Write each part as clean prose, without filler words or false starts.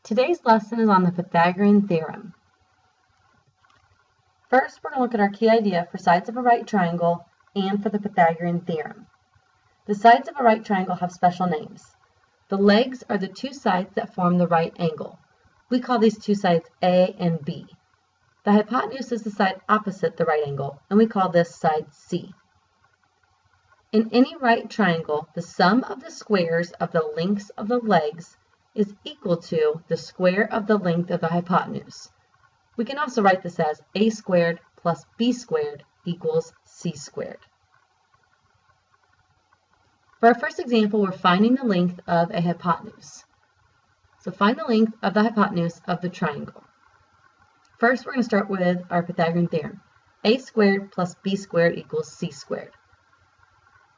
Today's lesson is on the Pythagorean Theorem. First, we're going to look at our key idea for sides of a right triangle and for the Pythagorean Theorem. The sides of a right triangle have special names. The legs are the two sides that form the right angle. We call these two sides A and B. The hypotenuse is the side opposite the right angle, and we call this side C. In any right triangle, the sum of the squares of the lengths of the legs is equal to the square of the length of the hypotenuse. We can also write this as a squared plus b squared equals c squared. For our first example, we're finding the length of a hypotenuse. So find the length of the hypotenuse of the triangle. First, we're going to start with our Pythagorean theorem. A squared plus b squared equals c squared.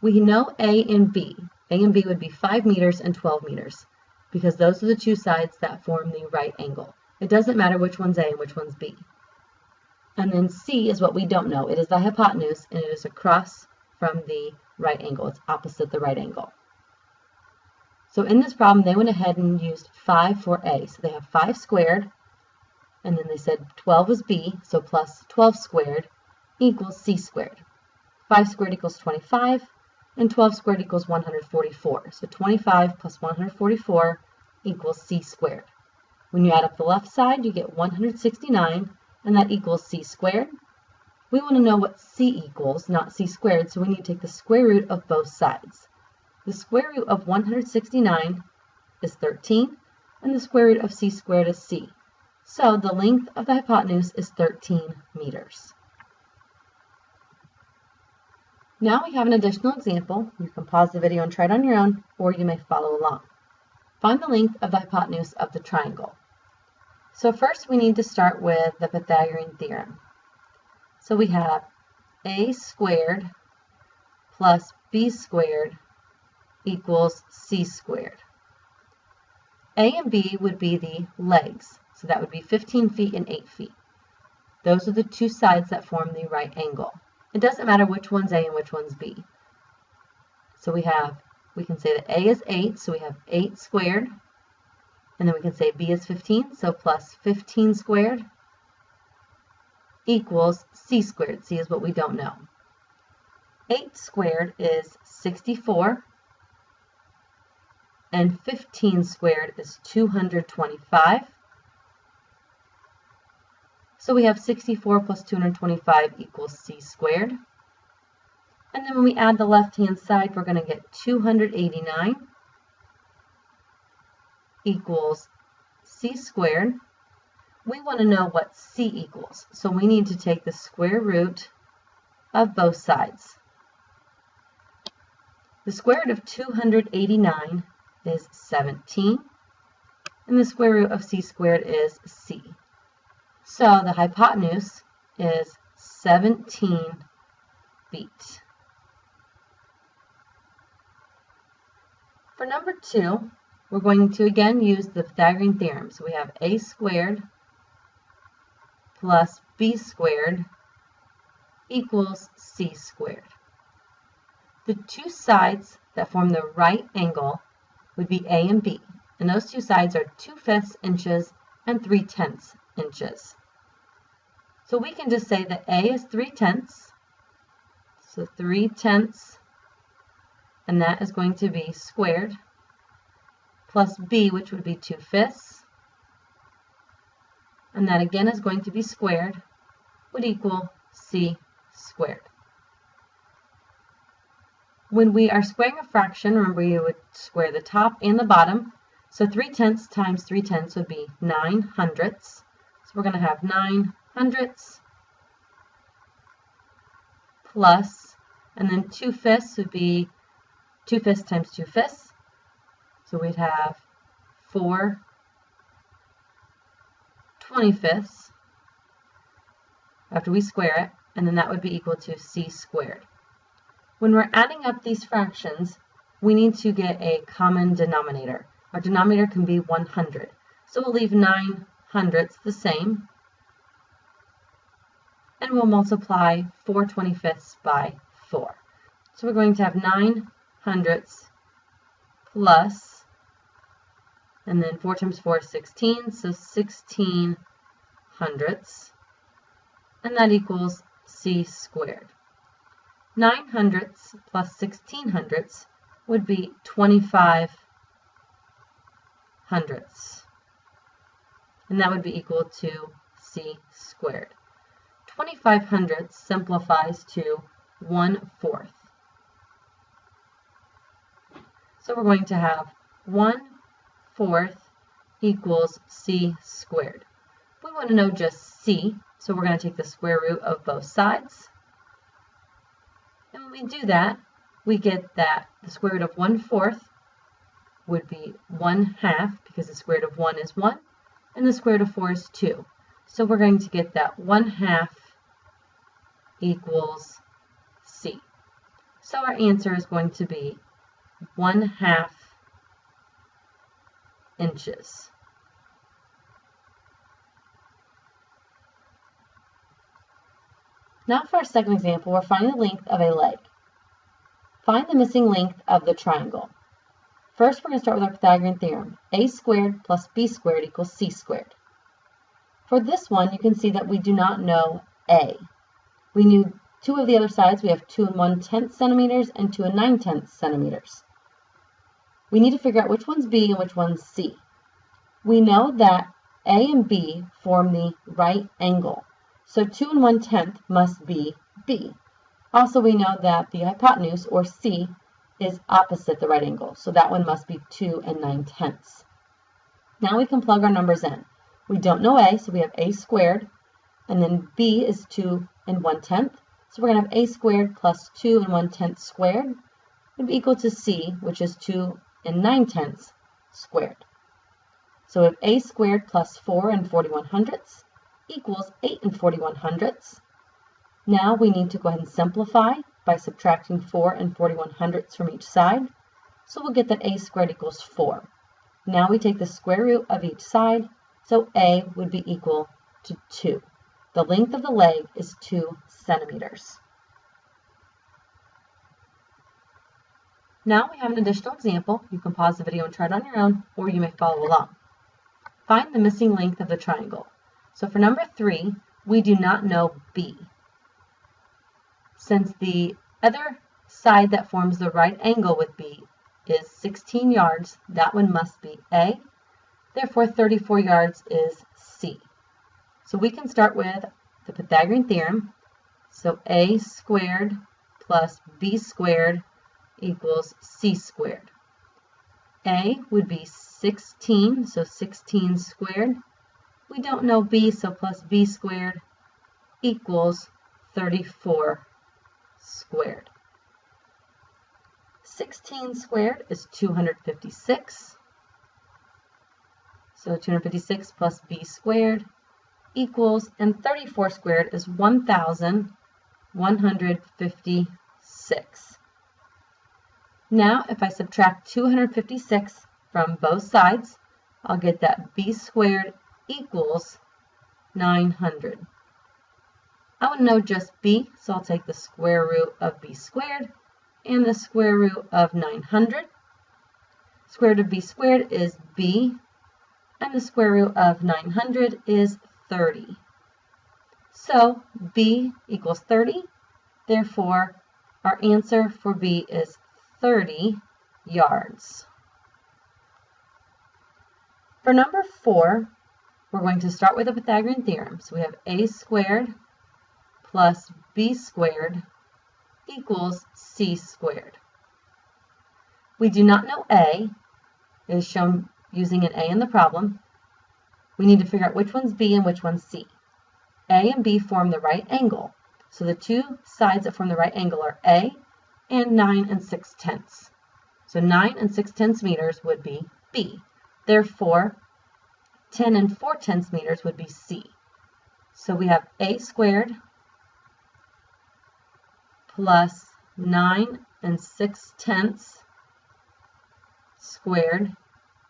We know A and B. A and B would be 5 meters and 12 meters. Because those are the two sides that form the right angle. It doesn't matter which one's A and which one's B. And then C is what we don't know. It is the hypotenuse, and it is across from the right angle. It's opposite the right angle. So in this problem, they went ahead and used 5 for A. So they have 5 squared, and then they said 12 is B, so plus 12 squared equals C squared. 5 squared equals 25. And 12 squared equals 144. So 25 plus 144 equals c squared. When you add up the left side, you get 169, and that equals c squared. We want to know what c equals, not c squared, so we need to take the square root of both sides. The square root of 169 is 13, and the square root of c squared is c. So the length of the hypotenuse is 13 meters. Now we have an additional example. You can pause the video and try it on your own, or you may follow along. Find the length of the hypotenuse of the triangle. So first we need to start with the Pythagorean theorem. So we have a squared plus b squared equals c squared. A and b would be the legs, so that would be 15 feet and 8 feet. Those are the two sides that form the right angle. It doesn't matter which one's A and which one's B. So we can say that A is 8, so we have 8 squared. And then we can say B is 15, so plus 15 squared equals C squared. C is what we don't know. 8 squared is 64. And 15 squared is 225. So we have 64 plus 225 equals c squared. And then when we add the left-hand side, we're going to get 289 equals c squared. We want to know what c equals, so we need to take the square root of both sides. The square root of 289 is 17, and the square root of c squared is c. So the hypotenuse is 17 feet. For number 2, we're going to again use the Pythagorean theorem. So we have a squared plus b squared equals c squared. The two sides that form the right angle would be a and b, and those two sides are 2/5 inches and 3/10 inches. So we can just say that A is 3/10, so 3/10, and that is going to be squared, plus B, which would be 2/5, and that again is going to be squared, would equal C squared. When we are squaring a fraction, remember you would square the top and the bottom, so 3/10 times 3/10 would be 9 hundredths. So we're going to have 9 hundredths plus, and then 2/5 would be 2/5 times 2/5. So we'd have 4 25ths after we square it, and then that would be equal to c squared. When we're adding up these fractions, we need to get a common denominator. Our denominator can be 100. So we'll leave 9 hundredths the same, and we'll multiply 4 25ths by 4. So we're going to have 9 hundredths plus And then 4 times 4 is 16, so 16 hundredths. And that equals c squared. 9 hundredths plus 16 hundredths would be 25 hundredths. And that would be equal to c squared. 25 hundredths simplifies to 1/4. So we're going to have 1/4 equals c squared. We want to know just c, so we're going to take the square root of both sides. And when we do that, we get that the square root of 1/4 would be 1/2, because the square root of 1 is 1, and the square root of 4 is 2. So we're going to get that 1/2 equals c. So our answer is going to be 1/2 inches. Now for our second example, we're finding the length of a leg. Find the missing length of the triangle. First, we're going to start with our Pythagorean theorem. A squared plus b squared equals c squared. For this one, you can see that we do not know a. We knew two of the other sides. We have 2 1/10 centimeters and 2 9/10 centimeters. We need to figure out which one's b and which one's c. We know that a and b form the right angle. So 2 1/10 must be b. Also, we know that the hypotenuse, or c, is opposite the right angle. So that one must be 2 9/10. Now we can plug our numbers in. We don't know a, so we have a squared. And then b is 2 1/10. So we're going to have a squared plus 2 1/10 squared would be equal to c, which is 2 9/10 squared. So we have a squared plus 4 41 hundredths equals 8 41 hundredths. Now we need to go ahead and simplify by subtracting 4 41 hundredths from each side. So we'll get that a squared equals 4. Now we take the square root of each side, so a would be equal to 2. The length of the leg is 2 centimeters. Now we have an additional example. You can pause the video and try it on your own, or you may follow along. Find the missing length of the triangle. So for number 3, we do not know b. Since the other side that forms the right angle with b is 16 yards, that one must be a. Therefore, 34 yards is c. So we can start with the Pythagorean theorem. So a squared plus b squared equals c squared. A would be 16, so 16 squared. We don't know b, so plus b squared equals 34 squared. 16 squared is 256. So 256 plus b squared equals, and 34 squared is 1,156. Now, if I subtract 256 from both sides, I'll get that b squared equals 900. I want to know just b, so I'll take the square root of b squared and the square root of 900. Square root of b squared is b, and the square root of 900 is 30. So b equals 30. Therefore, our answer for b is 30 yards. For number 4, we're going to start with the Pythagorean theorem. So we have a squared plus b squared equals c squared. We do not know a. It is shown using an a in the problem. We need to figure out which one's b and which one's c. A and b form the right angle. So the two sides that form the right angle are a and 9 6/10. So 9 6/10 meters would be b. Therefore, 10 4/10 meters would be c. So we have a squared plus 9 6/10 squared,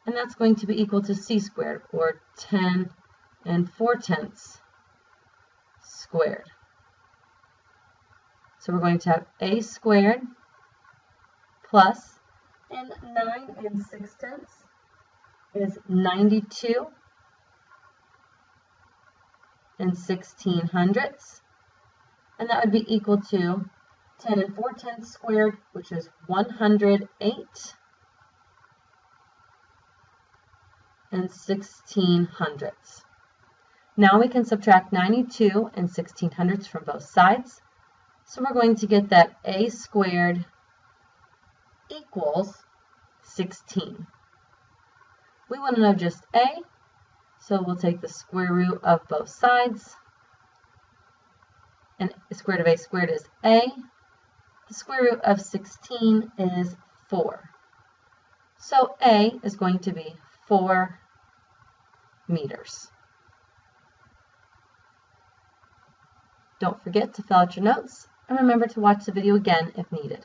and that's going to be equal to c squared, or 10 4/10 squared. So we're going to have a squared plus, and 9 6/10 is 92 1600ths, and that would be equal to 10 4/10 squared, which is 108 1600ths. Now we can subtract 92 1600ths from both sides. So we're going to get that a squared equals 16. We want to know just a, so we'll take the square root of both sides. And the square root of a squared is a. The square root of 16 is 4. So a is going to be 4 meters. Don't forget to fill out your notes, and remember to watch the video again if needed.